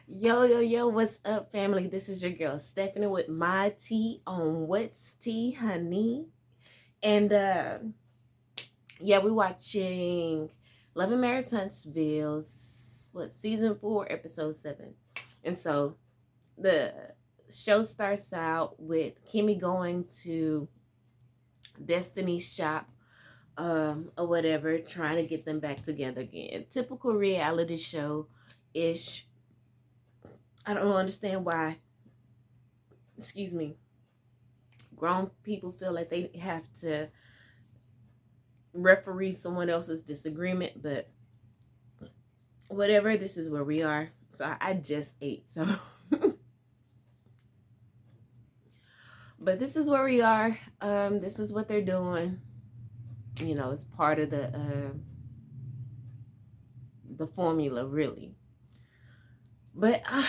Yo, what's up, family? This is your girl Stephanie with my tea on What's Tea, honey. And yeah, we're watching Love and Marriage Huntsville's season 4, episode 7. And so the show starts out with Kimmy going to Destiny's shop or whatever, trying to get them back together again. Typical reality show ish. I don't understand why, excuse me, grown people feel like they have to referee someone else's disagreement, but whatever, this is where we are. So I just ate, so but this is where we are. This is what they're doing. You know, it's part of the formula, really. But I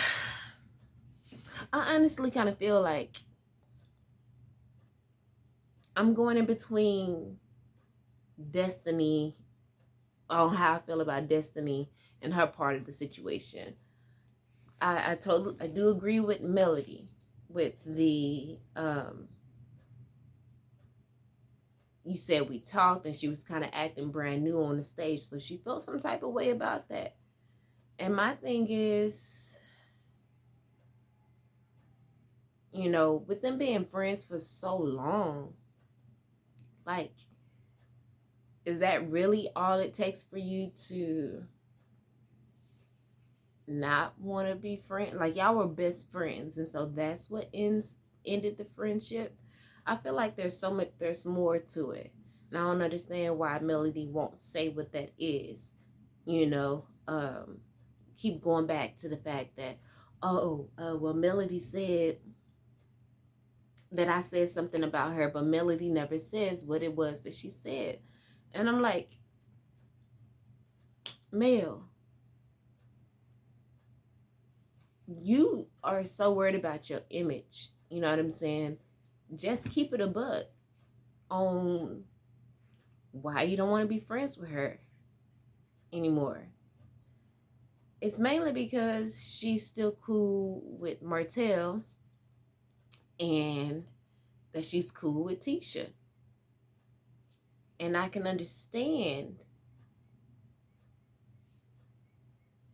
honestly kind of feel like I'm going in between Destiny, on how I feel about Destiny and her part of the situation. I do agree with Melody with the you said we talked and she was kind of acting brand new on the stage, so she felt some type of way about that. And my thing is, you know, with them being friends for so long, like, is that really all it takes for you to not want to be friends? Like, y'all were best friends, and so that's what ended the friendship. I feel like there's more to it. And I don't understand why Melody won't say what that is. You know, keep going back to the fact that, well, Melody said that I said something about her, but Melody never says what it was that she said. And I'm like, Mel, you are so worried about your image. You know what I'm saying? Just keep it a buck on why you don't want to be friends with her anymore. It's mainly because she's still cool with Martell and that she's cool with Tisha. And I can understand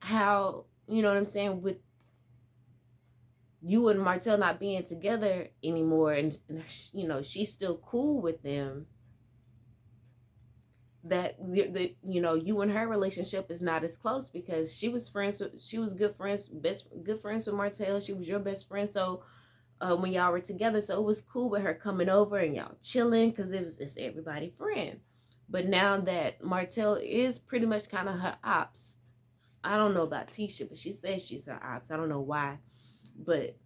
how, you know what I'm saying, with you and Martell not being together anymore, and you know, she's still cool with them, that you know, you and her relationship is not as close because she was good friends with Martell. She was your best friend, so when y'all were together, so it was cool with her coming over and y'all chilling because it's everybody friend. But now that Martell is pretty much kind of her ops, I don't know about Tisha, but she says she's her ops. I don't know why, but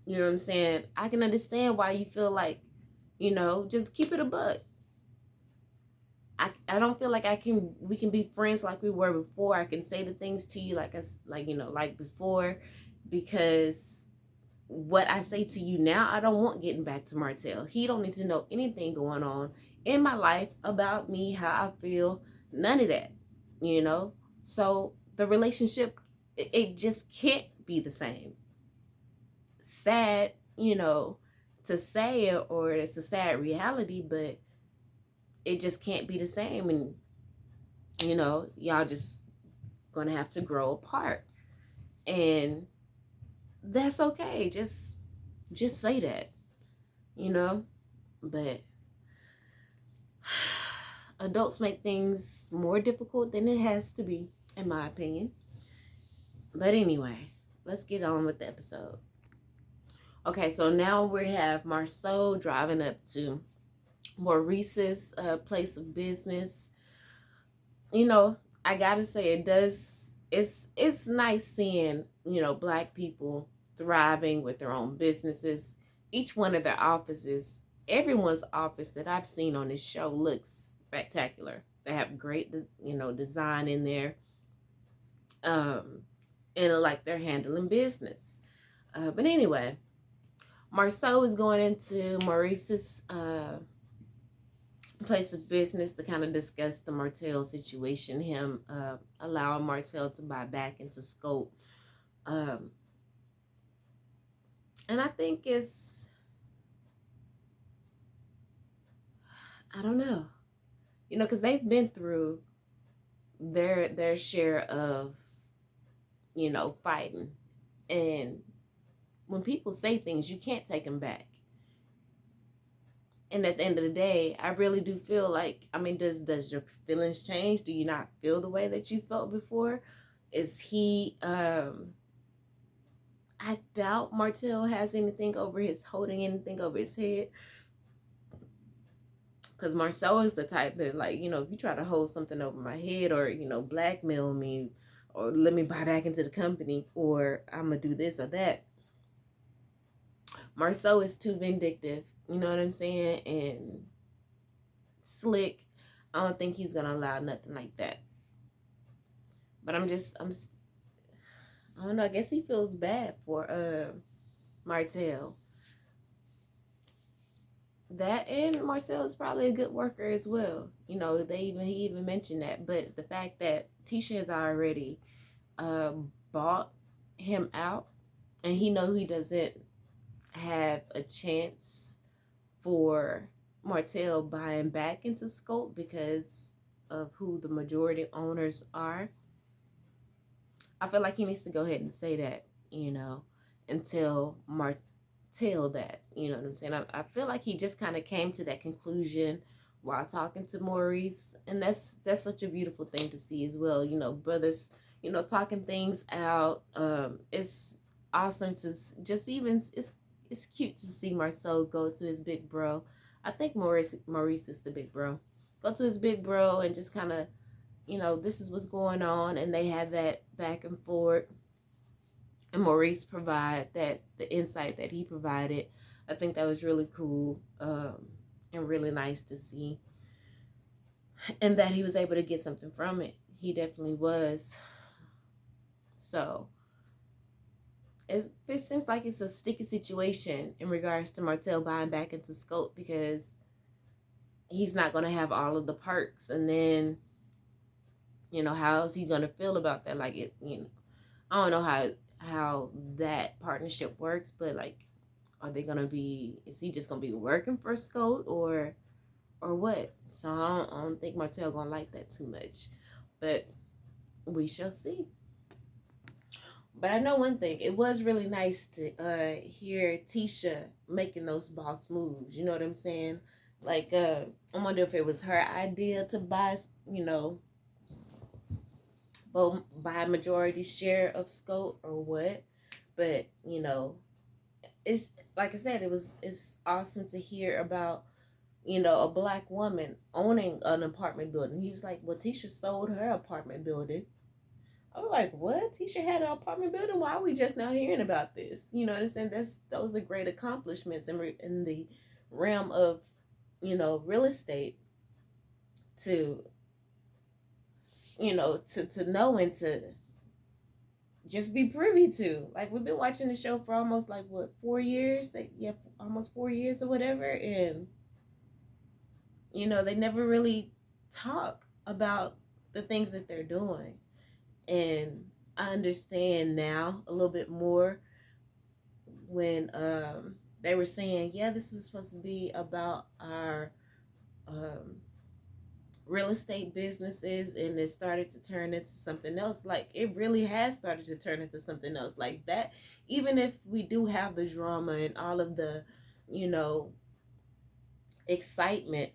you know what I'm saying? I can understand why you feel like, you know, just keep it a buck. I don't feel like we can be friends like we were before. I can say the things to you like before, because what I say to you now, I don't want getting back to Martell. He don't need to know anything going on in my life about me, how I feel, none of that, you know? So the relationship, it just can't be the same. Sad, you know, to say it, or it's a sad reality, but it just can't be the same. And, you know, y'all just gonna have to grow apart. And that's okay. Just say that, you know? But adults make things more difficult than it has to be, in my opinion. But anyway, let's get on with the episode. Okay, so now we have Marceau driving up to Maurice's place of business. You know, I gotta say, it's nice seeing, you know, Black people thriving with their own businesses. Each one of their offices, everyone's office that I've seen on this show looks spectacular. They have great, you know, design in there, and like they're handling business. But anyway, Marceau is going into Maurice's place of business to kind of discuss the Martell situation, him allowing Martell to buy back into Scope. Um, and I think I don't know, because they've been through their share of, fighting. And when people say things, you can't take them back. And at the end of the day, I really do feel like, I mean, does your feelings change? Do you not feel the way that you felt before? Is he I doubt Martell has anything holding anything over his head. Because Marcel is the type that, like, if you try to hold something over my head, or, blackmail me, or let me buy back into the company, or I'm going to do this or that. Marcel is too vindictive, you know what I'm saying? And slick. I don't think he's going to allow nothing like that. But I don't know, I guess he feels bad for Martell. That, and Marcel is probably a good worker as well. He even mentioned that. But the fact that Tisha has already bought him out, and he doesn't have a chance for Martell buying back into Scope because of who the majority owners are. I feel like he needs to go ahead and say that, and tell Martell that, you know what I'm saying? I feel like he just kind of came to that conclusion while talking to Maurice, and that's such a beautiful thing to see as well. Brothers, talking things out. It's awesome to just even it's cute to see Marcel go to his big bro. I think Maurice is the big bro. Go to his big bro and just kind of, this is what's going on, and they have that back and forth. And Maurice provide the insight that he provided. I think that was really cool, and really nice to see, and that he was able to get something from it. He definitely was. So it seems like it's a sticky situation in regards to Martell buying back into Scope, because he's not going to have all of the perks, and then how is he going to feel about that? Like, I don't know how that partnership works, but like, is he just gonna be working for Scope, or what? So I don't think Martell gonna like that too much, but we shall see. But I know one thing, it was really nice to hear Tisha making those boss moves, you know what I'm saying? Like, I wonder if it was her idea to buy, buy a majority share of Scope or what. But, it's like I said, it's awesome to hear about, a black woman owning an apartment building. He was like, well, Tisha sold her apartment building. I was like, what? Tisha had an apartment building? Why are we just now hearing about this? You know what I'm saying? Those are great accomplishments in the realm of, real estate, to, to know and to just be privy to. Like, we've been watching the show for almost, like, what, 4 years? Yeah, almost 4 years or whatever. And, they never really talk about the things that they're doing. And I understand now a little bit more when they were saying, yeah, this was supposed to be about our real estate businesses, and it started to turn into something else. Like, it really has started to turn into something else like that. Even if we do have the drama and all of the, excitement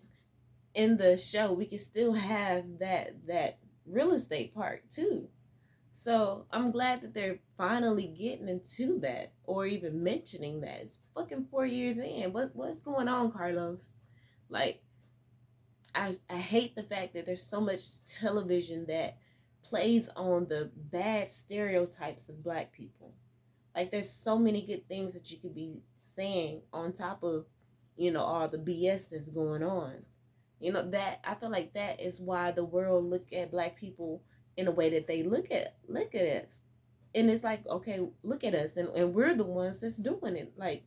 in the show, we can still have that real estate part too. So I'm glad that they're finally getting into that, or even mentioning that. It's fucking 4 years in. What's going on, Carlos? Like, I hate the fact that there's so much television that plays on the bad stereotypes of black people. Like, there's so many good things that you could be saying on top of, all the BS that's going on. That I feel like that is why the world look at black people in a way that they look at us. And it's like, okay, look at us, and we're the ones that's doing it. Like,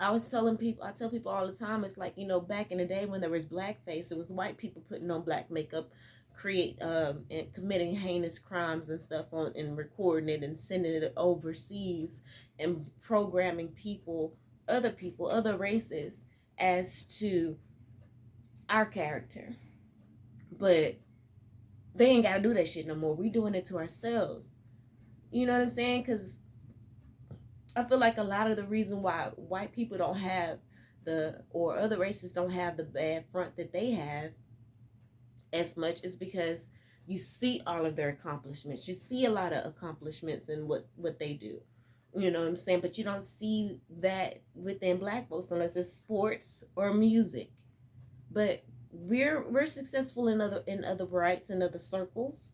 I tell people all the time, it's like, back in the day when there was blackface, it was white people putting on black makeup, and committing heinous crimes and stuff on and recording it and sending it overseas and programming people, other races as to our character. But they ain't gotta do that shit no more. We doing it to ourselves. You know what I'm saying? Because I feel like a lot of the reason why white people don't have or other races don't have the bad front that they have as much is because you see all of their accomplishments. You see a lot of accomplishments in what they do. You know what I'm saying? But you don't see that within black folks unless it's sports or music. But we're successful in other rights and other circles,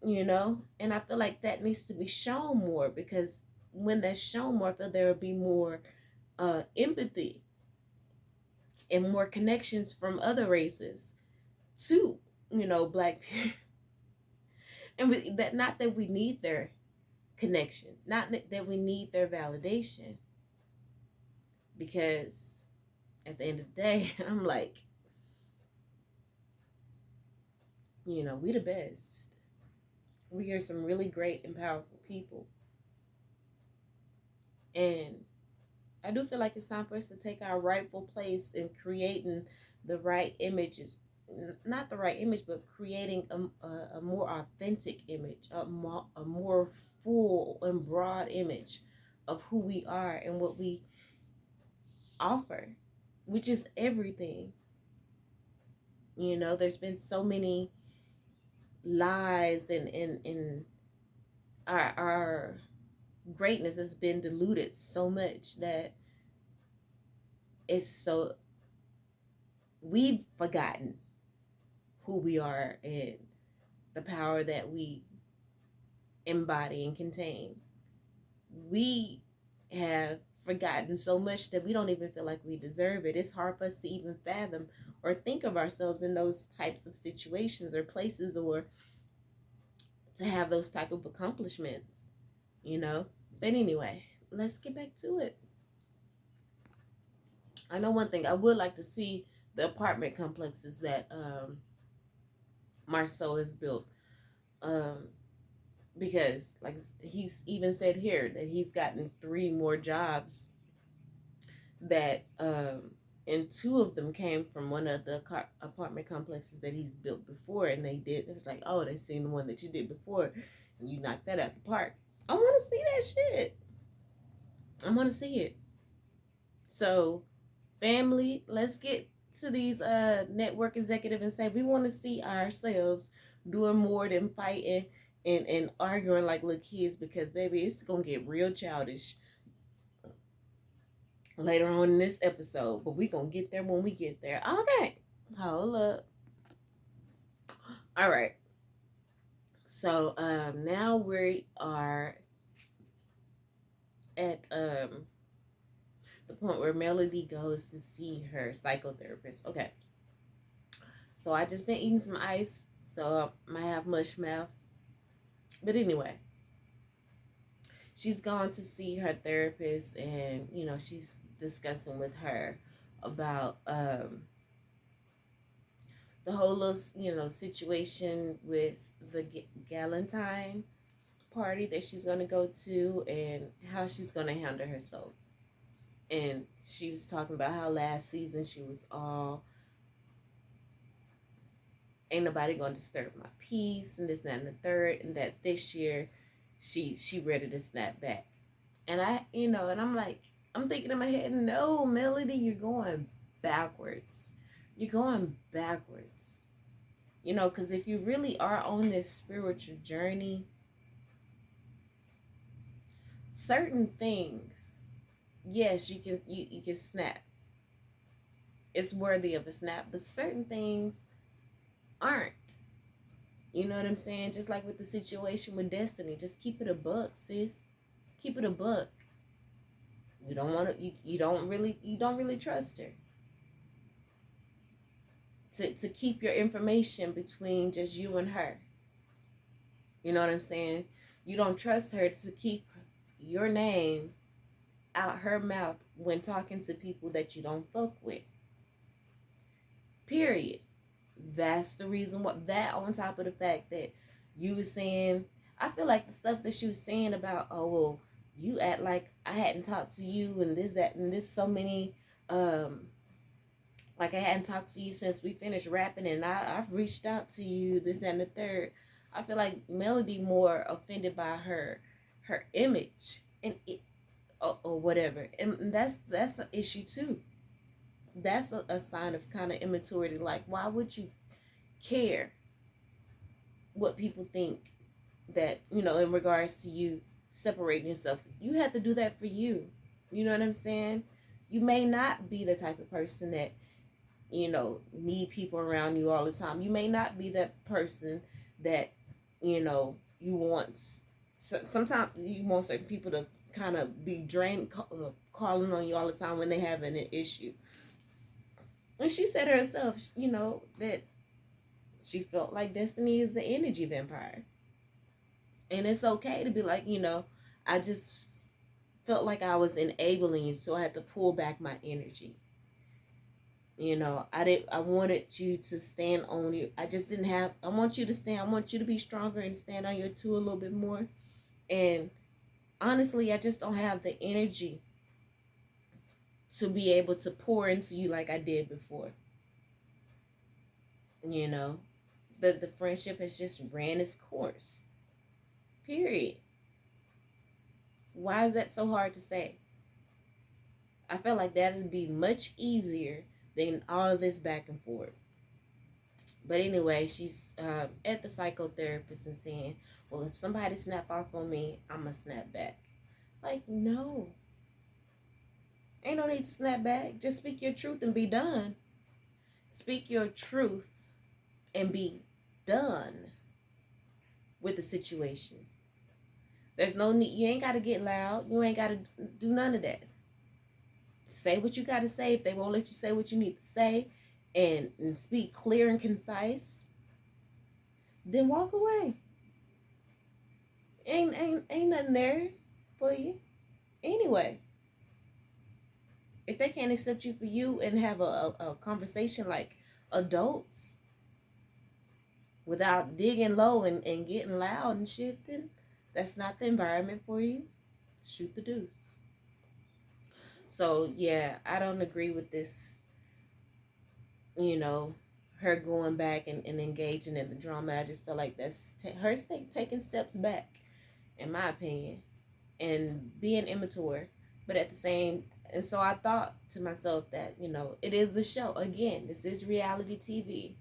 and I feel like that needs to be shown more, because when that's shown more, I feel there will be more empathy and more connections from other races to black people. And not that we need their connection, not that we need their validation, because at the end of the day, I'm like, we the best. We are some really great and powerful people. And I do feel like it's time for us to take our rightful place in creating the right images. Not the right image, but creating a more authentic image, a more full and broad image of who we are and what we offer, which is everything. There's been so many lies, and our greatness has been diluted so much that we've forgotten who we are and the power that we embody and contain. We have forgotten so much that we don't even feel like we deserve it. It's hard for us to even fathom or think of ourselves in those types of situations or places, or to have those type of accomplishments, But anyway, let's get back to it. I know one thing, I would like to see the apartment complexes that Marceau has built, because like he's even said here that he's gotten 3 more jobs that and 2 of them came from one of the apartment complexes that he's built before, and it's like, oh, they seen the one that you did before and you knocked that out the park. I want to see that shit. I want to see it. So family, let's get to these network executive and say we want to see ourselves doing more than fighting and arguing like little kids, because baby, it's gonna get real childish later on in this episode, but we gonna get there when we get there. Okay, hold up. All right, so now we are at the point where Melody goes to see her psychotherapist. Okay, so I just been eating some ice, so I might have mush mouth, but anyway, she's gone to see her therapist, and she's discussing with her about the whole little situation with the Galentine party that she's going to go to, and how she's going to handle herself. And she was talking about how last season she was all, ain't nobody going to disturb my peace, and this, that, and the third, and that this year she ready to snap back. And and I'm like, I'm thinking in my head, no, Melody, you're going backwards. You're going backwards. Because if you really are on this spiritual journey, certain things, yes, you can snap. It's worthy of a snap, but certain things aren't. You know what I'm saying? Just like with the situation with Destiny, just keep it a buck, sis. Keep it a buck. You don't want to. You don't really trust her. To keep your information between just you and her. You know what I'm saying? You don't trust her to keep your name out her mouth when talking to people that you don't fuck with. Period. That's the reason what that on top of the fact that you was saying, I feel like the stuff that she was saying about, oh well, you act like I hadn't talked to you and this, that, and this so many like I hadn't talked to you since we finished rapping and I've reached out to you, this, that, and the third. I feel like Melody more offended by her image and it, or whatever. And that's an issue too. That's a sign of kind of immaturity. Like, why would you care what people think that, in regards to you separating yourself? You have to do that for you. You know what I'm saying? You may not be the type of person that, need people around you all the time. You may not be that person that, you want, sometimes you want certain people to kind of be drained, calling on you all the time when they having an issue. And she said herself, that she felt like Destiny is the energy vampire. And it's okay to be like, I just felt like I was enabling you, so I had to pull back my energy. I wanted you to stand on you. I want you to stand, I want you to be stronger and stand on your two a little bit more. And honestly, I just don't have the energy to be able to pour into you like I did before. The friendship has just ran its course. Period. Why is that so hard to say? I feel like that would be much easier than all of this back and forth. But anyway, she's at the psychotherapist and saying, well, if somebody snap off on me, I'm going to snap back. Like, no. Ain't no need to snap back. Just speak your truth and be done. Speak your truth and be done with the situation. There's no need. You ain't got to get loud. You ain't got to do none of that. Say what you got to say. If they won't let you say what you need to say and speak clear and concise, then walk away. Ain't nothing there for you. Anyway, if they can't accept you for you and have a conversation like adults without digging low and getting loud and shit, then that's not the environment for you. Shoot the deuce. So, yeah, I don't agree with this, her going back and engaging in the drama. I just feel like that's her taking steps back, in my opinion, and being immature. But at the same, and so I thought to myself that, it is a show. Again, this is reality TV.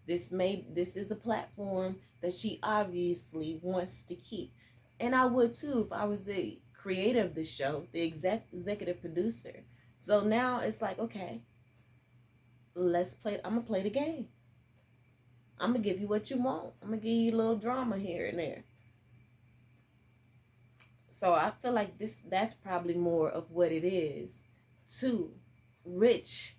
This is a platform that she obviously wants to keep. And I would too if I was the creator of the show, the executive producer. So now it's like, okay, let's play. I'm going to play the game. I'm going to give you what you want. I'm going to give you a little drama here and there. So I feel like that's probably more of what it is too. Rich,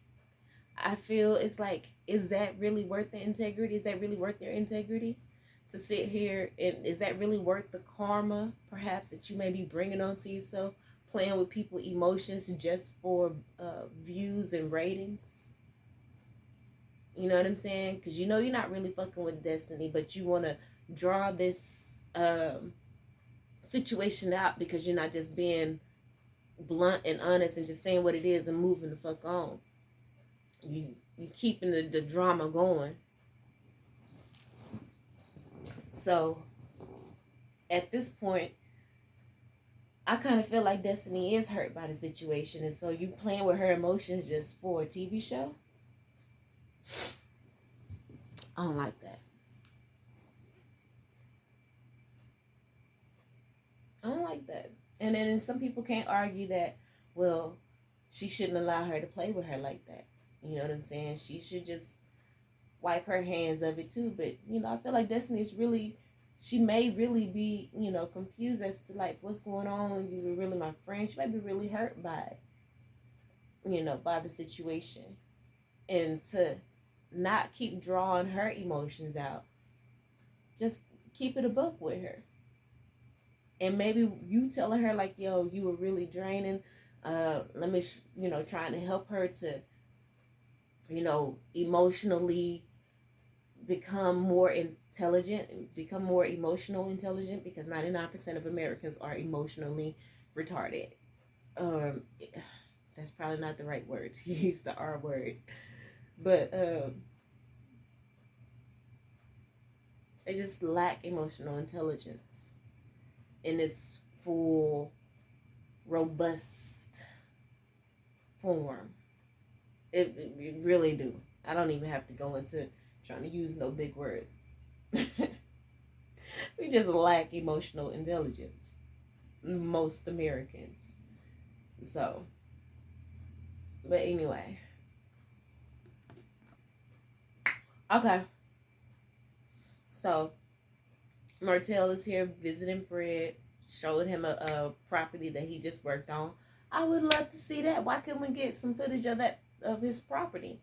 I feel it's like, is that really worth the integrity? Is that really worth their integrity? To sit here, and is that really worth the karma, perhaps, that you may be bringing onto yourself, playing with people's emotions just for views and ratings? You know what I'm saying? Because you're not really fucking with Destiny, but you want to draw this situation out because you're not just being blunt and honest and just saying what it is and moving the fuck on. You keeping the drama going. So at this point, I kind of feel like Destiny is hurt by the situation, and so you playing with her emotions just for a TV show? I don't like that. I don't like that. And then some people can't argue that, well, she shouldn't allow her to play with her like that. You know what I'm saying? She should just wipe her hands of it too. But, I feel like Destiny's really, she may really be, confused as to like, what's going on? You were really my friend. She might be really hurt by it, by the situation. And to not keep drawing her emotions out, just keep it a buck with her. And maybe you telling her like, yo, you were really draining Let me, trying to help her to, emotionally become more intelligent and become more emotional intelligent, because 99% of Americans are emotionally retarded. Um, that's probably not the right word to use, the R word, but they just lack emotional intelligence in its full, robust form. It really do. I don't even have to go into trying to use no big words. We just lack emotional intelligence, most Americans. So, but anyway, okay. So Martell is here visiting Fred. Showed him a property that he just worked on. I would love to see that. Why couldn't we get some footage of that, of his property?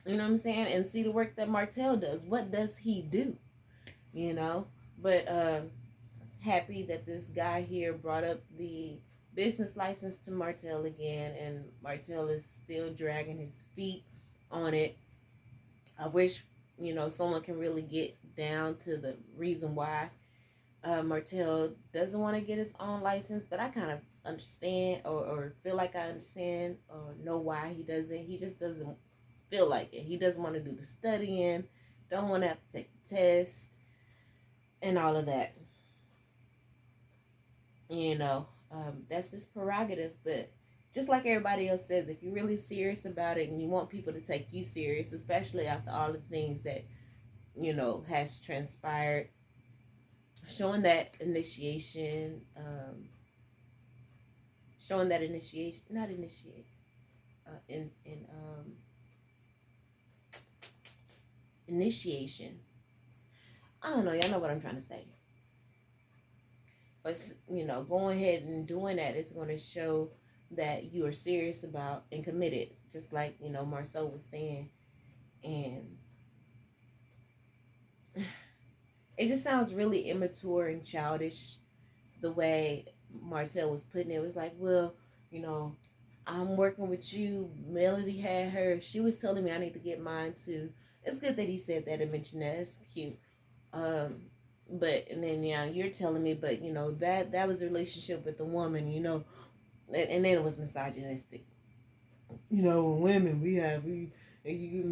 You know what I'm saying? And see the work that Martell does. What does he do? You know? But happy that this guy here brought up the business license to Martell again, and Martell is still dragging his feet on it. I wish, someone can really get down to the reason why Martell doesn't want to get his own license, but I kind of understand, or feel like I understand or know why he doesn't. He just doesn't feel like it. He doesn't want to do the studying, don't want to have to take the test, and all of that. That's his prerogative, but just like everybody else says, if you're really serious about it and you want people to take you serious, especially after all the things that, has transpired, showing that initiation, not initiate, initiation. I don't know, y'all know what I'm trying to say. But, going ahead and doing that is going to show that you are serious about and committed, just like, Marceau was saying. And it just sounds really immature and childish the way Martell was putting it. It was like, well, I'm working with you. Melody had her. She was telling me I need to get mine too. It's good that he said that and mentioned that. It's cute. But and then you're telling me, but that was a relationship with the woman, and then it was misogynistic. Women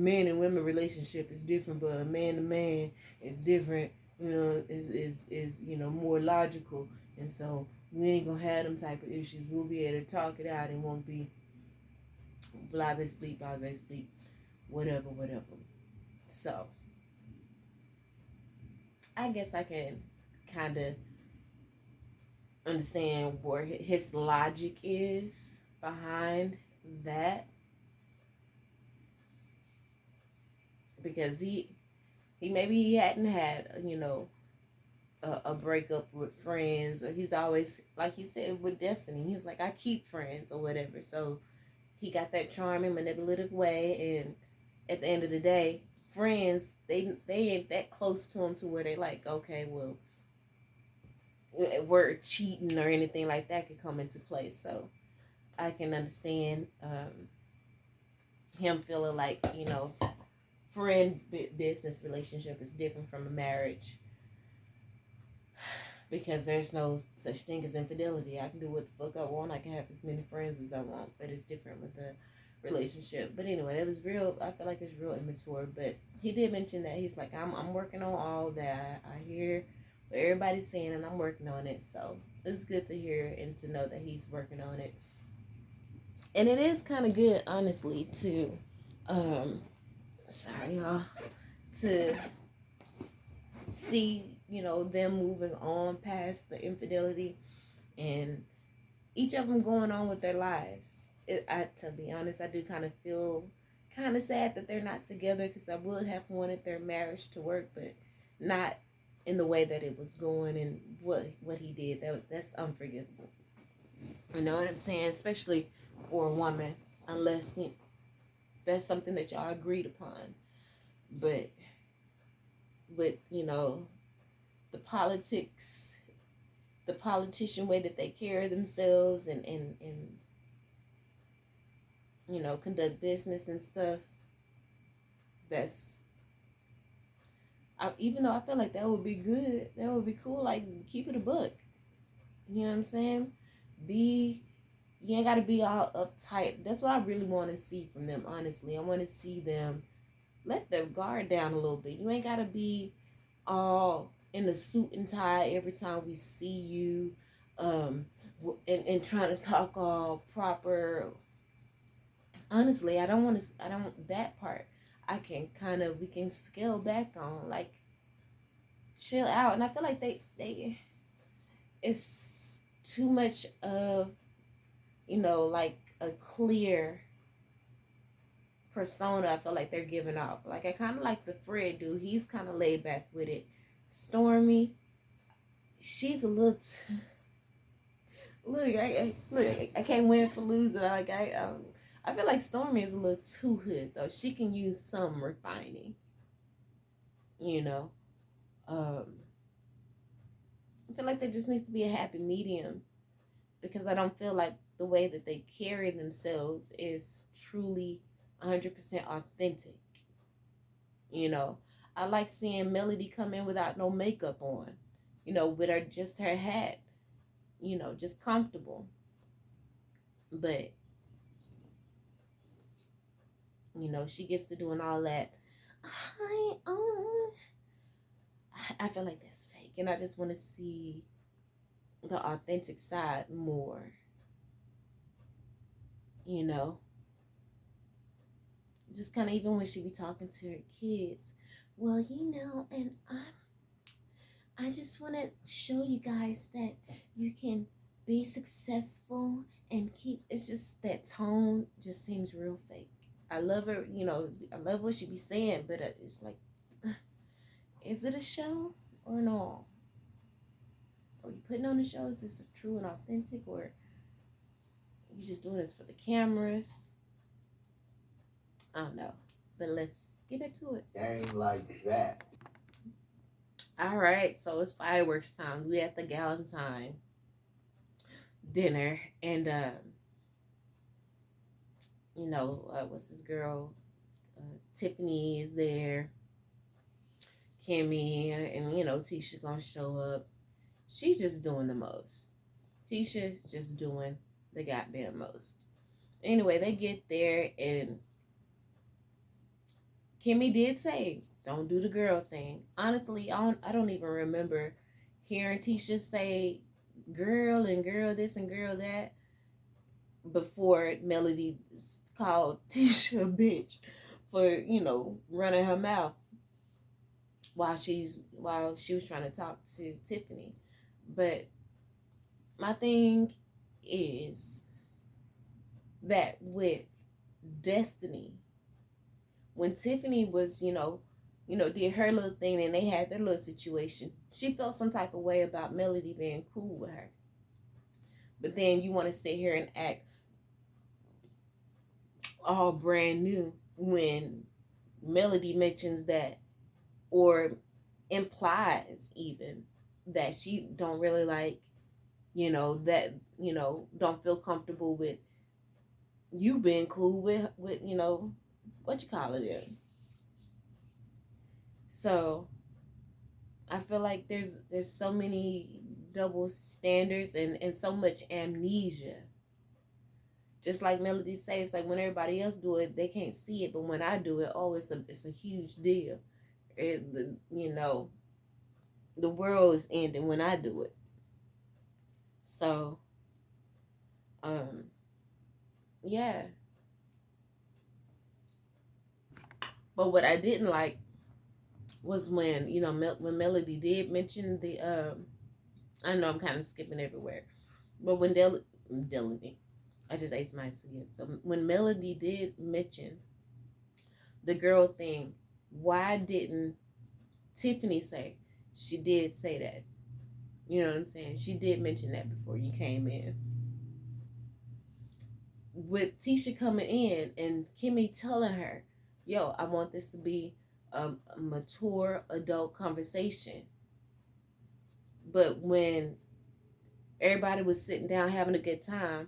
men and women relationship is different, but a man to man is different. Is more logical, and so we ain't gonna have them type of issues. We'll be able to talk it out and won't be blase speak, whatever. So I guess I can kind of understand where his logic is behind that, because he maybe he hadn't had a breakup with friends, or he's always, like he said with Destiny, he's like, I keep friends or whatever. So he got that charming, manipulative way, and at the end of the day, friends, they ain't that close to him to where they like, okay, well, we're cheating or anything like that could come into play. So I can understand him feeling like, friend business relationship is different from a marriage, because there's no such thing as infidelity. I can do what the fuck I want. I can have as many friends as I want, but it's different with the relationship. But anyway, it was real. I feel like it's real immature. But he did mention that he's like, I'm working on all that. I hear what everybody's saying, and I'm working on it. So it's good to hear and to know that he's working on it. And it is kind of good, honestly, to sorry y'all, to see them moving on past the infidelity, and each of them going on with their lives. To be honest, I do kind of feel kind of sad that they're not together, because I would have wanted their marriage to work, but not in the way that it was going, and what he did. That's unforgivable. You know what I'm saying? Especially for a woman, unless that's something that y'all agreed upon. But with the politics the politician way that they carry themselves and you know, conduct business and stuff. That's even though I feel like that would be good, that would be cool. Like keep it a book. You know what I'm saying? Be You ain't gotta be all uptight. That's what I really want to see from them. Honestly, I want to see them let their guard down a little bit. You ain't gotta be all in the suit and tie every time we see you, and trying to talk all proper. Honestly, I don't want to. I don't that part. I can we can scale back on, like chill out. And I feel like they it's too much of, you know, like a clear persona. I feel like they're giving off. Like I kind of like the Fred dude. He's kind of laid back with it. Stormy, she's a little. Look, I can't win for losing. Like I feel like Stormy is a little too hood though. She can use some refining. You know, um, I feel like there just needs to be a happy medium, because I don't feel like the way that they carry themselves is truly 100% authentic. You know, I like seeing Melody come in without no makeup on, you know, with her hat, you know, just comfortable. But, you know, she gets to doing all that. I feel like that's fake. And I just want to see the authentic side more, you know. Just kind of even when she be talking to her kids. Well, you know, and I just want to show you guys that you can be successful and keep. It's just that tone just seems real fake. I love her, you know. I love what she be saying, but it's like, is it a show or no? Are you putting on a show? Is this true and authentic, or you just doing this for the cameras? I don't know, but let's get back to it. Ain't like that. All right, so it's fireworks time. We at the Galentine dinner, and you know, what's this girl? Tiffany is there. Kimmy, and you know, Tisha gonna show up. She's just doing the most. Tisha's just doing the goddamn most. Anyway, they get there, and Kimmy did say, "Don't do the girl thing." Honestly, I don't even remember hearing Tisha say "girl" and "girl this" and "girl that" before Melody called Tisha a bitch for, you know, running her mouth while she was trying to talk to Tiffany. But my thing is that with Destiny, when Tiffany was, did her little thing and they had their little situation, she felt some type of way about Melody being cool with her. But then you want to sit here and act all brand new when Melody mentions that, or implies even that she don't really like, don't feel comfortable with you being cool with what you call it. So I feel like there's so many double standards and so much amnesia. Just like Melody says, like when everybody else do it, they can't see it, but when I do it, oh, it's a huge deal. The world is ending when I do it. So, yeah. But what I didn't like was when when Melody did mention the I know I'm kind of skipping everywhere, but when Delany, I just ate my again. So when Melody did mention the girl thing, why didn't Tiffany say? She did say that. You know what I'm saying? She did mention that before you came in. With Tisha coming in and Kimmy telling her, yo, I want this to be a mature adult conversation. But when Everybody was sitting down having a good time.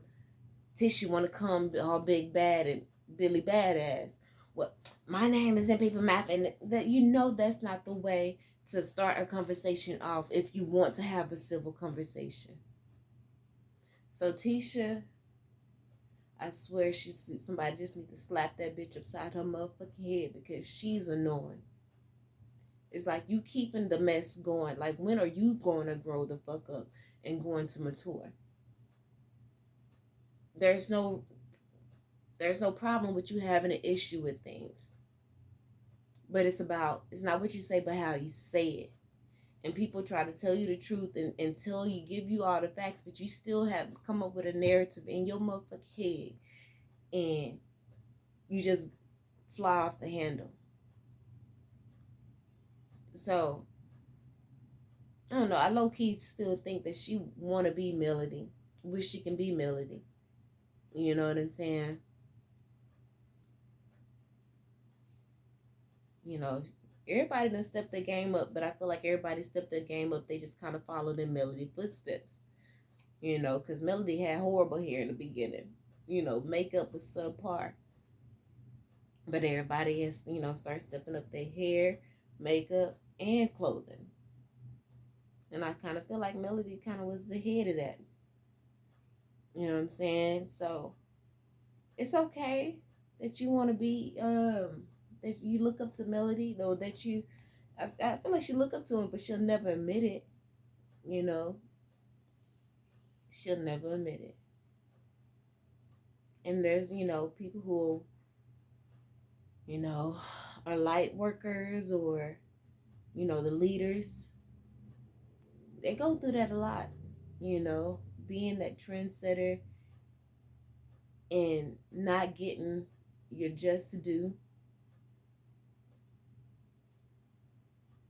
Tisha want to come all big bad and Billy badass. Well, my name is in people mouth, and that that's not the way to start a conversation off if you want to have a civil conversation. So Tisha, I swear somebody just need to slap that bitch upside her motherfucking head because she's annoying. It's like you keeping the mess going. Like, when are you going to grow the fuck up and going to mature? There's no problem with you having an issue with things. But it's not what you say, but how you say it. And people try to tell you the truth and give you all the facts, but you still have come up with a narrative in your motherfucking head, and you just fly off the handle. So, I don't know. I low-key still think that she want to be Melody. Wish she can be Melody. You know what I'm saying? Everybody done stepped their game up, but I feel like everybody stepped their game up. They just kind of followed in Melody footsteps. Because Melody had horrible hair in the beginning. Makeup was subpar. But everybody has, start stepping up their hair, makeup, and clothing. And I kind of feel like Melody kind of was the head of that. You know what I'm saying? So, it's okay that you want to be, that you look up to Melody, though, I feel like she look up to him, but she'll never admit it. She'll never admit it. And there's, people who, are light workers or, the leaders. They go through that a lot, being that trendsetter and not getting your just due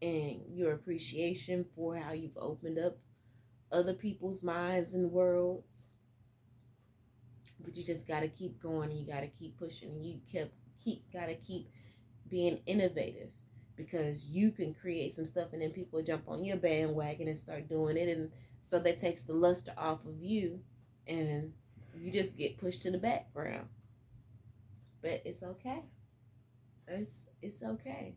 and your appreciation for how you've opened up other people's minds and worlds. But you just got to keep going, and you got to keep pushing, and you got to keep being innovative, because you can create some stuff and then people jump on your bandwagon and start doing it, and so that takes the luster off of you and you just get pushed to the background. But it's okay. It's okay.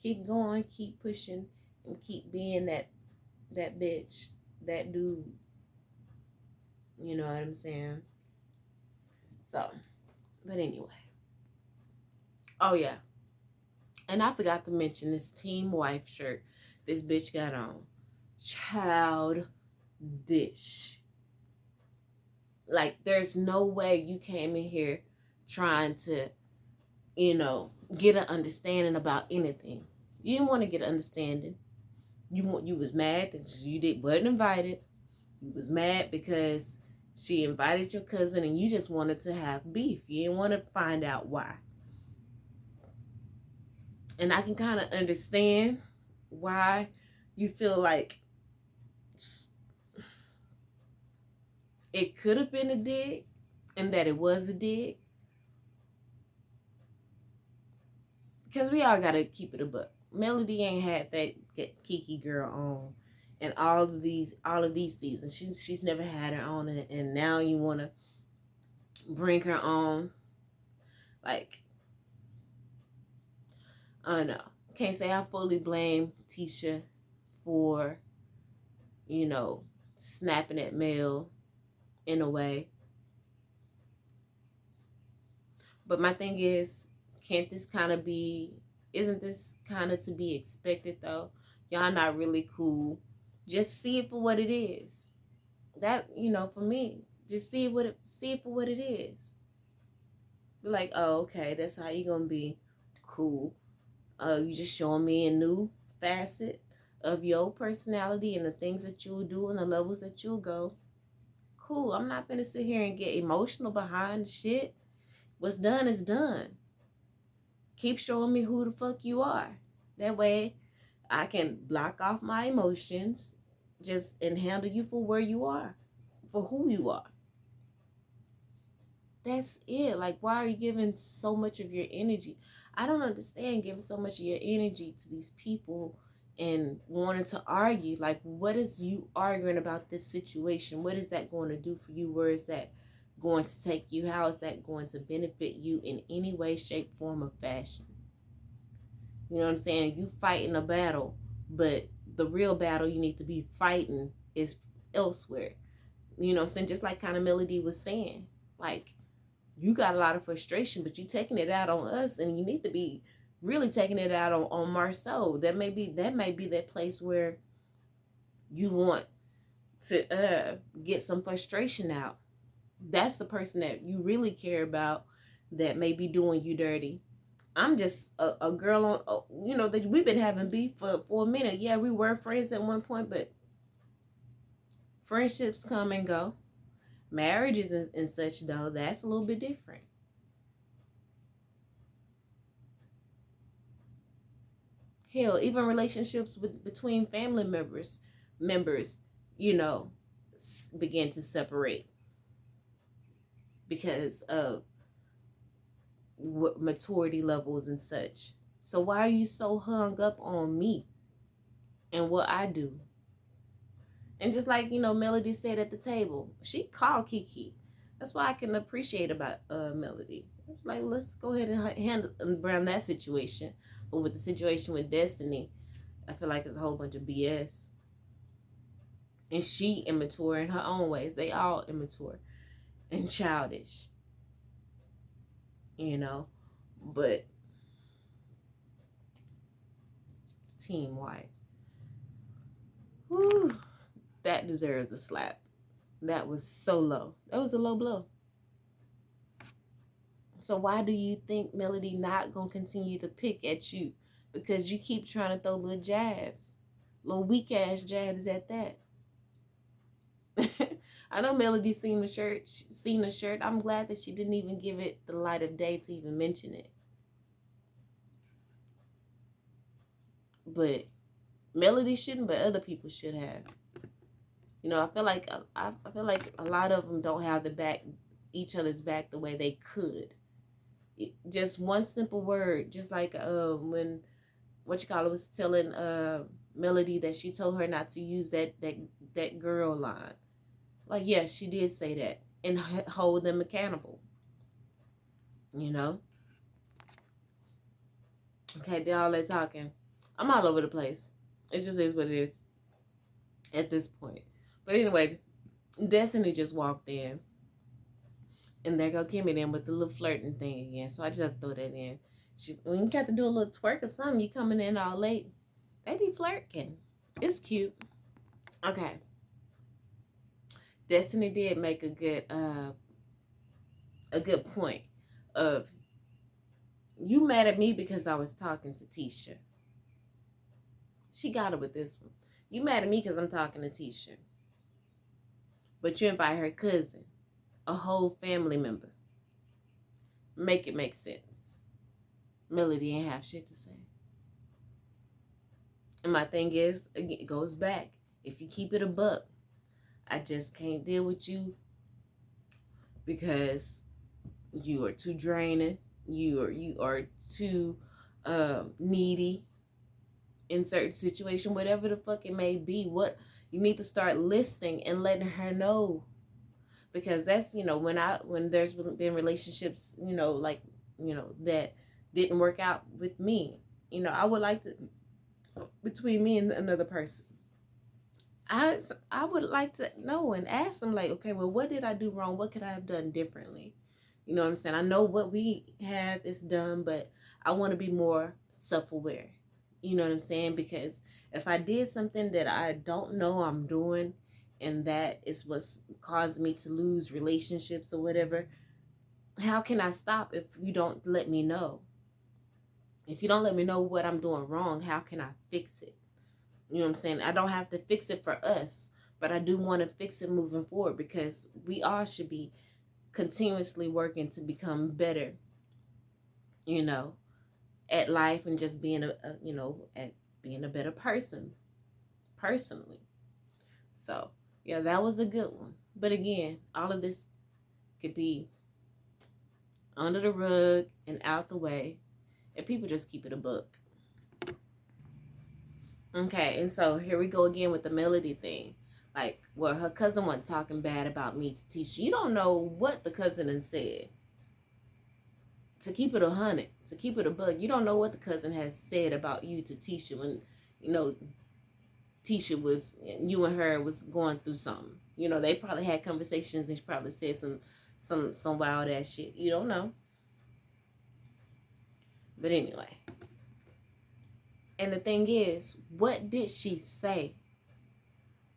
Keep going, keep pushing, and keep being that bitch, that dude. You know what I'm saying? So, but anyway. Oh yeah. And I forgot to mention this Team Wife shirt this bitch got on. Childish. Like, there's no way you came in here trying to, get an understanding about anything. You didn't want to get an understanding. You was mad that wasn't invited. You was mad because she invited your cousin and you just wanted to have beef. You didn't want to find out why. And I can kind of understand why you feel like it could have been a dig and that it was a dig. Because we all got to keep it a buck. Melody ain't had that Kiki girl on in all of these seasons. She's never had her on, and now you want to bring her on. Like, I don't know. Can't say I fully blame Tisha for, snapping at Mel in a way. But my thing is, isn't this kind of to be expected though? Y'all not really cool. Just see it for what it is. That, for me, just see it for what it is. Be like, oh, okay, that's how you gonna be cool. You just showing me a new facet of your personality and the things that you'll do and the levels that you'll go. Cool. I'm not gonna sit here and get emotional behind shit. What's done is done. Keep showing me who the fuck you are. That way I can block off my emotions and handle you for where you are, for who you are. That's it. Like, why are you giving so much of your energy? I don't understand giving so much of your energy to these people and wanting to argue. Like, what is you arguing about this situation? What is that going to do for you? Where is that going to take you? How is that going to benefit you in any way, shape, form, or fashion? You know what I'm saying? You fighting a battle, but the real battle you need to be fighting is elsewhere. You know what I'm saying? Just like kind of Melody was saying. Like, you got a lot of frustration, but you taking it out on us, and you need to be really taking it out on Marceau. That may be that place where you want to get some frustration out. That's the person that you really care about that may be doing you dirty. I'm just a girl on, that we've been having beef for a minute. Yeah, we were friends at one point, but friendships come and go. Marriages and such, though, that's a little bit different. Hell, even relationships between family members, begin to separate because of maturity levels and such. So why are you so hung up on me and what I do? And just like, Melody said at the table, she called Kiki. That's why I can appreciate about Melody. Like, let's go ahead and handle around that situation. But with the situation with Destiny, I feel like it's a whole bunch of BS. And she immature in her own ways. They all immature and childish. But team wife. Whew, that deserves a slap. That was so low. That was a low blow. So why do you think Melody not gonna continue to pick at you? Because you keep trying to throw little jabs, little weak ass jabs at that. I know Melody seen the shirt. I'm glad that she didn't even give it the light of day to even mention it. But Melody shouldn't, but other people should have. I feel like a lot of them don't have each other's back the way they could. Just one simple word, just like when was telling Melody that she told her not to use that girl line. Like, yeah, she did say that, and hold them accountable. Okay, they're all that talking. I'm all over the place. It just is what it is at this point. But anyway, Destiny just walked in. And there go Kimmy then with the little flirting thing again. So I just have to throw that in. When you got to do a little twerk or something, you coming in all late. They be flirting. It's cute. Okay. Destiny did make a good point of, you mad at me because I was talking to Tisha. She got it with this one. You mad at me because I'm talking to Tisha. But you invite her cousin, a whole family member. Make it make sense. Melody ain't have shit to say. And my thing is, it goes back. If you keep it a buck, I just can't deal with you because you are too draining. You are too needy in certain situation, whatever the fuck it may be. What you need to start listing and letting her know, because that's when there's been relationships that didn't work out with me. I would like to, between me and another person, I would like to know and ask them, like, okay, well, what did I do wrong? What could I have done differently? You know what I'm saying? I know what we have is done, but I want to be more self-aware. You know what I'm saying? Because if I did something that I don't know I'm doing, and that is what's caused me to lose relationships or whatever, how can I stop if you don't let me know? If you don't let me know what I'm doing wrong, how can I fix it? You know what I'm saying? I don't have to fix it for us, but I do want to fix it moving forward, because we all should be continuously working to become better, at life, and just being at being a better person personally. So yeah, that was a good one. But again, all of this could be under the rug and out the way if people just keep it a book. Okay, and so here we go again with the Melody thing. Like, well, her cousin wasn't talking bad about me to Tisha. You don't know what the cousin has said. To keep it 100, to keep it a bug, you don't know what the cousin has said about you to Tisha when, you know, Tisha was, you and her was going through something. You know, they probably had conversations and she probably said some wild ass shit. You don't know. But anyway. And the thing is, what did she say?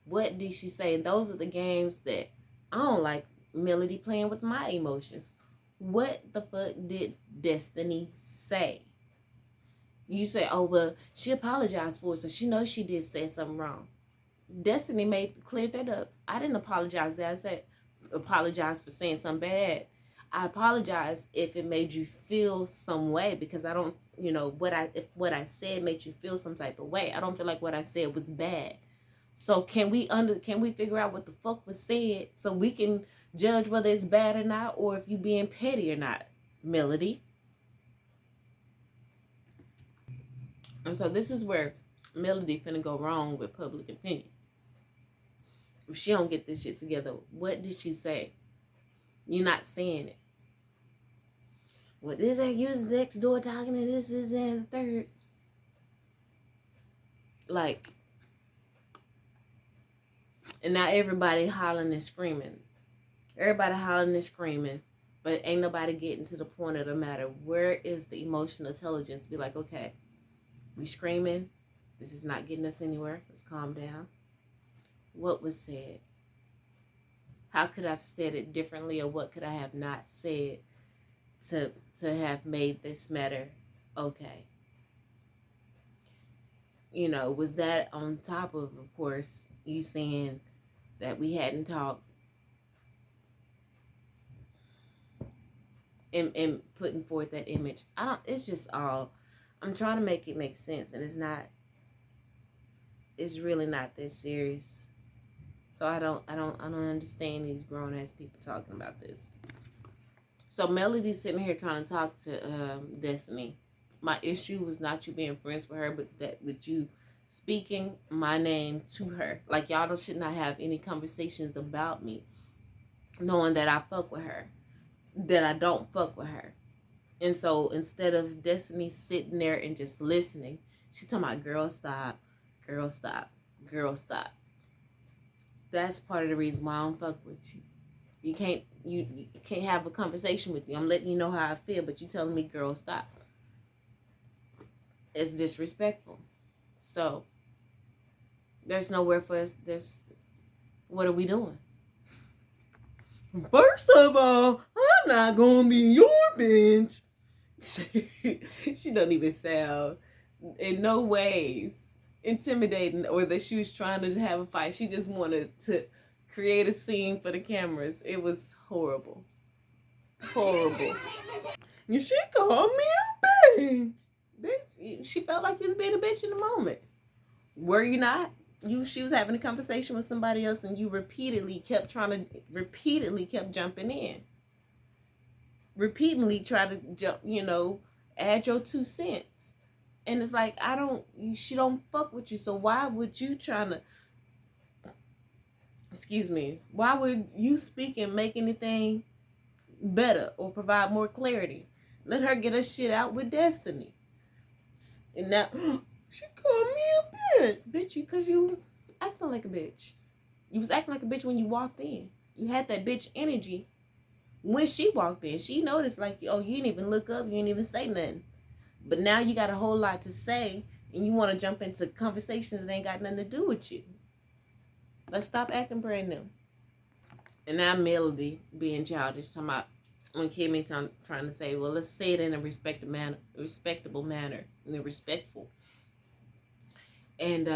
What did she say? And those are the games that I don't like Melody playing with my emotions. What the fuck did Destiny say? You say, oh, well, she apologized for it, so she knows she did say something wrong. Destiny cleared that up. I didn't apologize that. I said, apologize for saying something bad. I apologize if it made you feel some way, because I don't, you know, if what I said made you feel some type of way. I don't feel like what I said was bad. So can we figure out what the fuck was said so we can judge whether it's bad or not, or if you being petty or not, Melody? And so this is where Melody finna go wrong with public opinion. If she don't get this shit together, what did she say? You're not saying it. Well, this ain't you was next door talking to this and the third. Like, and now everybody hollering and screaming. Everybody hollering and screaming, but ain't nobody getting to the point of the matter. Where is the emotional intelligence? Be like, okay, we screaming. This is not getting us anywhere. Let's calm down. What was said? How could I have said it differently, or what could I have not said to have made this matter okay? You know, was that on top of course, you saying that we hadn't talked and putting forth that image? It's just all, I'm trying to make it make sense, and it's really not this serious. So I don't understand these grown ass people talking about this. So Melody's sitting here trying to talk to Destiny. My issue was not you being friends with her, but that with you speaking my name to her. Like, y'all should not have any conversations about me, knowing that I fuck with her, that I don't fuck with her. And so instead of Destiny sitting there and just listening, she talking about, girl, stop, girl, stop, girl, stop. That's part of the reason why I don't fuck with you. You can't have a conversation with me. I'm letting you know how I feel, but you telling me, girl, stop. It's disrespectful. So there's nowhere for us. What are we doing? First of all, I'm not gonna be your bitch. She don't even sound in no ways intimidating, or that she was trying to have a fight. She just wanted to create a scene for the cameras. It was horrible. Horrible. And she called me a bitch. Bitch, she felt like she was being a bitch in the moment. Were you not? She was having a conversation with somebody else, and you repeatedly kept jumping in. Repeatedly try to jump, add your 2 cents. And it's like, she don't fuck with you. So why would you why would you speak and make anything better or provide more clarity? Let her get her shit out with Destiny. And now, she called me a bitch. Bitch, because you acting like a bitch. You was acting like a bitch when you walked in. You had that bitch energy when she walked in. She noticed, like, oh, you didn't even look up. You didn't even say nothing. But now you got a whole lot to say, and you want to jump into conversations that ain't got nothing to do with you. Let's stop acting brand new. And now Melody being childish, talking about when Kimmy trying to say, well, let's say it in a respectable manner, in a respectful. And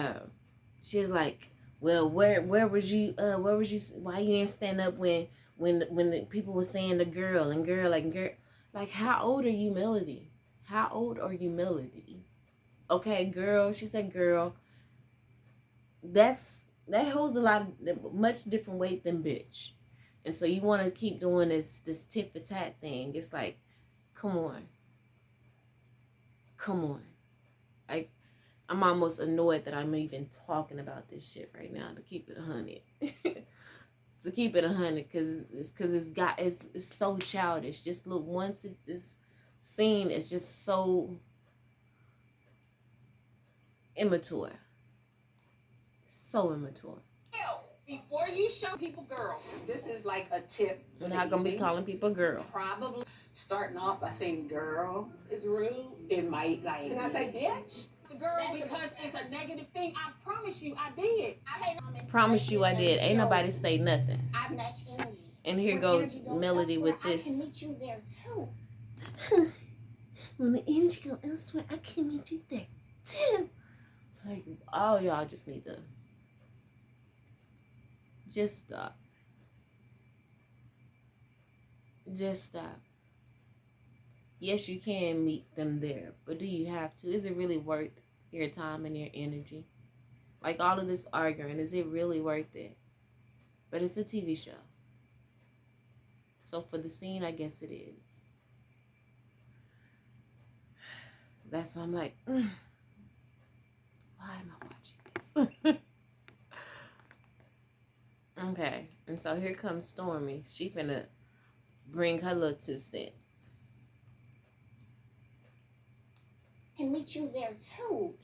she was like, well, where was you? Why you didn't stand up when the people were saying the girl? Like, how old are you, Melody? How old are you, Melody? Okay, girl. She said, girl. That holds much different weight than bitch. And so you want to keep doing this tit for tat thing. It's like, come on. I'm almost annoyed that I'm even talking about this shit right now, to keep it 100. To keep it 100, because it's so childish. Just look, once this scene is just so immature. So immature. Before you show people girls, this is like a tip. I'm not gonna be calling people girl. Probably starting off by saying girl is rude. It might like. Can I say bitch? Girl, because it's a negative thing. I promise you, I did. Promise you, I did. Ain't nobody say nothing. I match energy. And here goes Melody with this. I can meet you there too. When the energy go elsewhere, I can meet you there too. Like, all y'all just need to just stop. Just stop. Yes, you can meet them there, but do you have to? Is it really worth your time and your energy? Like, all of this arguing, is it really worth it? But it's a TV show. So for the scene, I guess it is. That's why I'm like, why am I watching this? Okay, and so here comes Stormy. She finna bring her little 2 cents. Can meet you there too.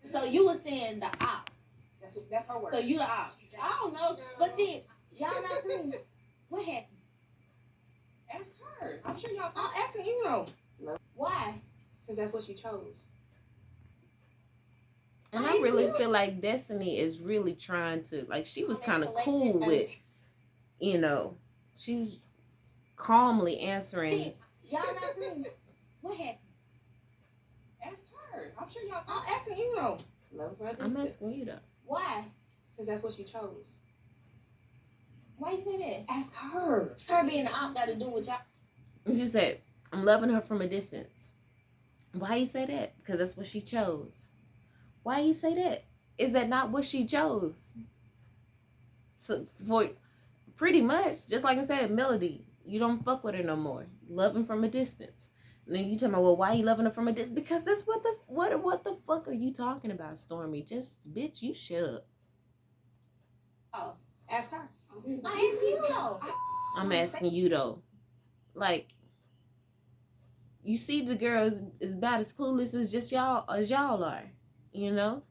So you were saying the op. That's her word. So you the op. I don't know, girl. But see, y'all not friends. What happened? Ask her. I'm sure y'all. I'm asking you though. Why? Because that's what she chose. And I really feel like Destiny is really trying to, like, she was kind of cool with, you know, she was calmly answering. Y'all not friends. What happened? Ask her. I'm sure y'all. I'm asking you though. I'm asking you though. Why? Because that's what she chose. Why you say that? Ask her. Her being the op got to do with y'all. She said, I'm loving her from a distance. Why you say that? Because that's what she chose. Why you say that? Is that not what she chose? So for pretty much, just like I said, Melody, you don't fuck with her no more. Loving from a distance. And then you tell me, well, why you loving her from a distance? Because that's what the fuck are you talking about, Stormy? Just, bitch, you shut up. Oh, ask her. I ask you though. I'm asking you though. Like, you see the girls is about as clueless as y'all are, you know?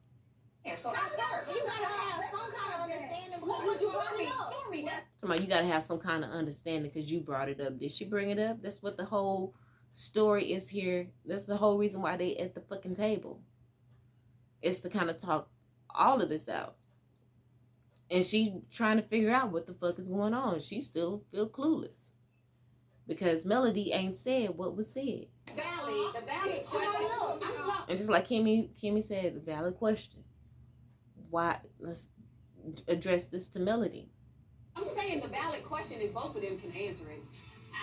Yeah, so ask her. You gotta have some kind of understanding because you brought it up. Somebody, you gotta have some kind of understanding because you brought it up. Did she bring it up? That's what the whole story is here. That's the whole reason why they at the fucking table. It's to kind of talk all of this out. And she trying to figure out what the fuck is going on. She still feel clueless. Because Melody ain't said what was said. The valid question. And just like Kimmy said, the valid question. Why? Let's address this to Melody. I'm saying the valid question is both of them can answer it.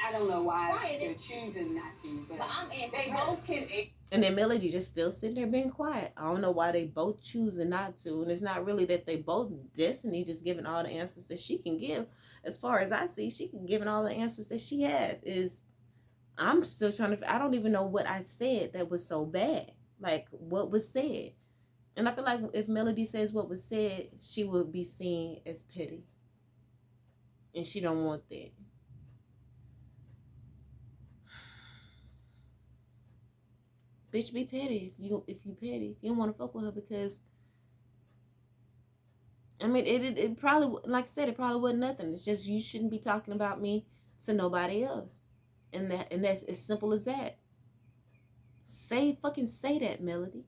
I don't know why they're choosing not to, but I'm answering. they both can. And then Melody just still sitting there being quiet. I don't know why they both choosing not to. And it's not really that they both, Destiny just giving all the answers that she can give. As far as I see, she can give all the answers that she had. I'm still trying to, I don't even know what I said that was so bad. Like, what was said. And I feel like if Melody says what was said, she would be seen as petty. And she don't want that. Bitch, be petty if you petty. You don't want to fuck with her because, I mean, it probably, like I said, it probably wasn't nothing. It's just you shouldn't be talking about me to nobody else. And that's as simple as that. Fucking say that, Melody.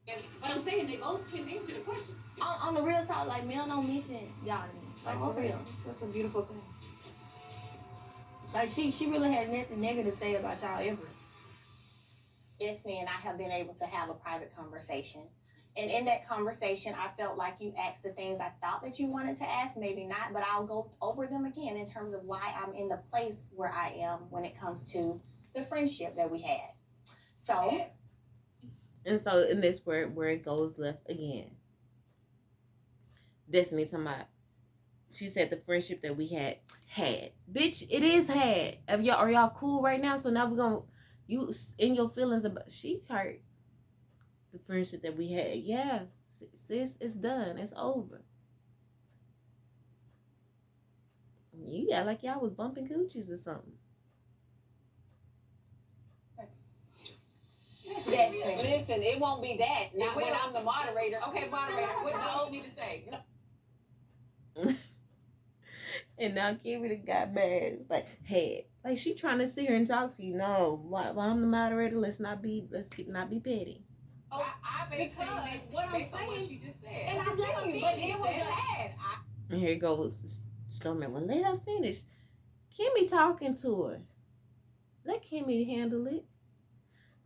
But I'm saying they both can answer the question. On the real talk, like Mel don't mention y'all to me. Like for real. That's a beautiful thing. Like she really had nothing negative to say about y'all ever. Destiny and I have been able to have a private conversation. And in that conversation, I felt like you asked the things I thought that you wanted to ask, maybe not, but I'll go over them again in terms of why I'm in the place where I am when it comes to the friendship that we had. So. And so in this where it goes left again. Destiny talking about, she said the friendship that we had. Bitch, it is had. Are y'all cool right now? So now we're gonna You in your feelings about she hurt the friendship that we had. Yeah, sis, it's done. It's over. You got like y'all was bumping coochies or something. Listen, it won't be that. Not when I'm the moderator. Okay, moderator, what do you need to say? No. And now Kimmy done got mad. It's like, hey, like she trying to sit here and talk to you. No, while I'm the moderator, let's not be petty. Oh, I basically what I'm based on what saying, she just said. and I feel you, but it was bad. And here goes Stormy. Well, let her finish. Kimmy talking to her. Let Kimmy handle it.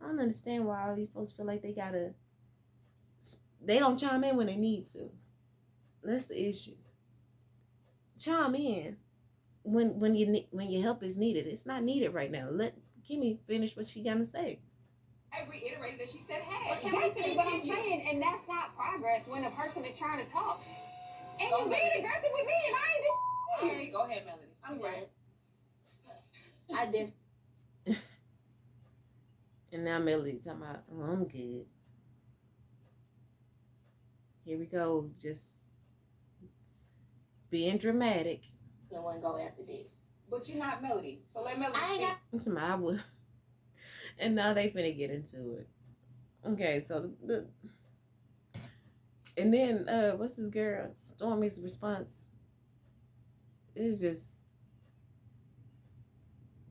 I don't understand why all these folks feel like they don't chime in when they need to. That's the issue. Chime in when your help is needed. It's not needed right now. Let Kimmy finish what she gonna say. I reiterated that she said, hey. Exactly, but I'm saying, and that's not progress when a person is trying to talk. And Go you're being ahead. aggressive with me, and I ain't doing Okay, go ahead, Melody. I'm good. I did. And now Melody talking about, oh, I'm good. Here we go, just being dramatic. No one go after that. But you're not Melody, so let Melody I ain't speak. got. I would. And now they finna get into it. Okay, so and then what's this girl? Stormy's response is just,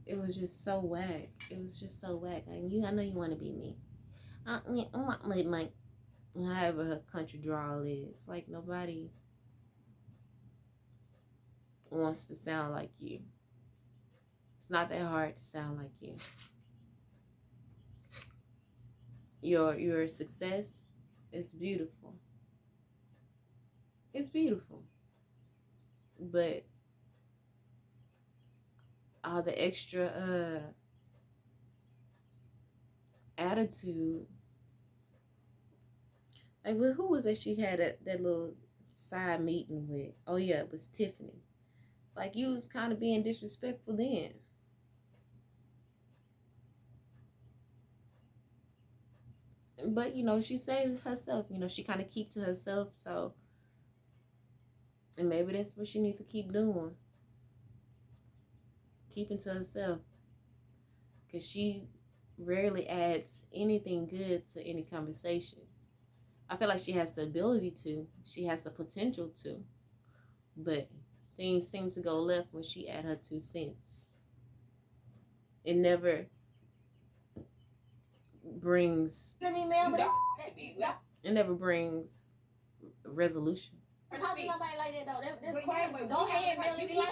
it was just so whack. It was just so whack. I know you want to be me. My however her country drawl is. Like nobody wants to sound like you. It's not that hard to sound like you. Your success is beautiful. It's beautiful. But all the extra attitude. Like, well, who was it she had that little side meeting with? Oh yeah, it was Tiffany. Like, you was kind of being disrespectful then. But, she said herself, she kind of keep to herself, so. And maybe that's what she need to keep doing. Keeping to herself. Because she rarely adds anything good to any conversation. I feel like she has the ability to. She has the potential to. But things seem to go left when she add her 2 cents. It never brings... It never brings resolution. Talk to nobody like that though. That's crazy. Go ahead, Melody. Like,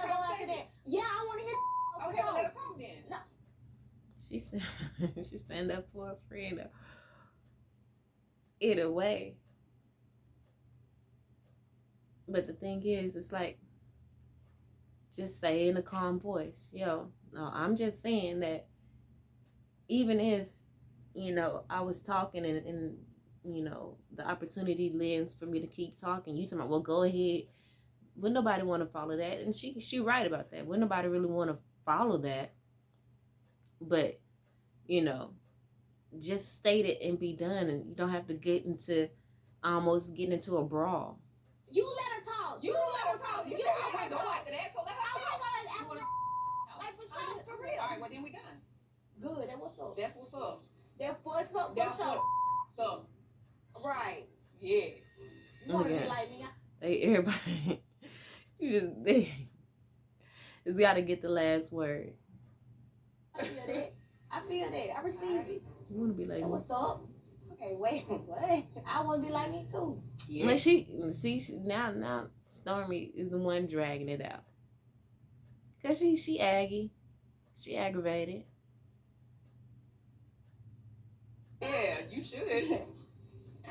go after that. Yeah, I want to hear. Okay, well, let her talk then. No. She stand up for a friend. Either way. But the thing is, it's like, just say in a calm voice, no, I'm just saying that even if, I was talking and the opportunity lends for me to keep talking, you talking about, well, go ahead. Wouldn't nobody want to follow that? And she right about that. Wouldn't nobody really want to follow that? But, just state it and be done. And you don't have to get into a brawl. You let her talk. You let her talk. You I want to go after that, so let her talk. Like, for sure. For real. All right, well, then we done. Good. That's what's up. That's what's up. That's what's up. That's For sure. what's up. Right. Yeah. You want to Okay. be like me? Everybody, they just got to get the last word. I feel that. I receive it. You want to be like That me? what's up? Okay, wait. What? I want to be like me too. Yeah. But now Stormy is the one dragging it out. Cause she aggy, she aggravated. Yeah, you should.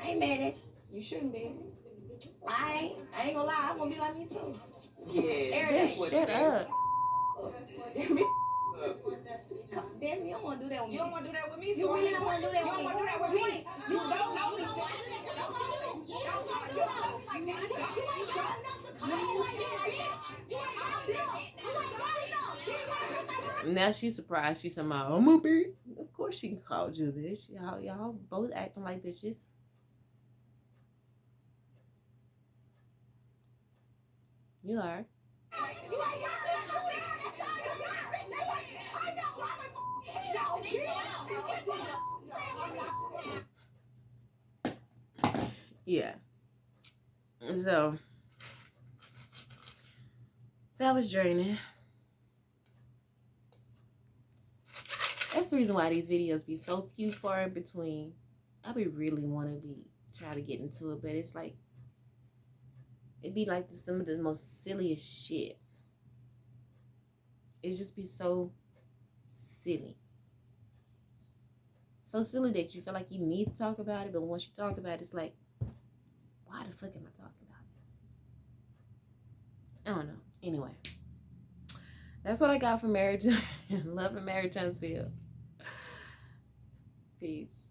I ain't mad at you. You shouldn't be. I ain't gonna lie. I want to be like me too. Yeah. Every That's day. what Shut it up. Desmond, you don't want to do that with me. You don't want to do that with me. You really don't want to do that You with don't me. want to do that with You me. ain't. You don't know me. Now she's surprised. She's talking about, I'm a beat. course she called you a bitch. Y'all both acting like bitches. You are. Yeah. So that was draining. That's the reason why these videos be so few far in between. I be really want to be try to get into it, but it's like it'd be like some of the most silliest shit. It just be so silly. So silly that you feel like you need to talk about it, but once you talk about it, it's like, why the fuck am I talking about this? I don't know. Anyway, that's what I got for marriage. Love and Marriage Huntsville. Peace.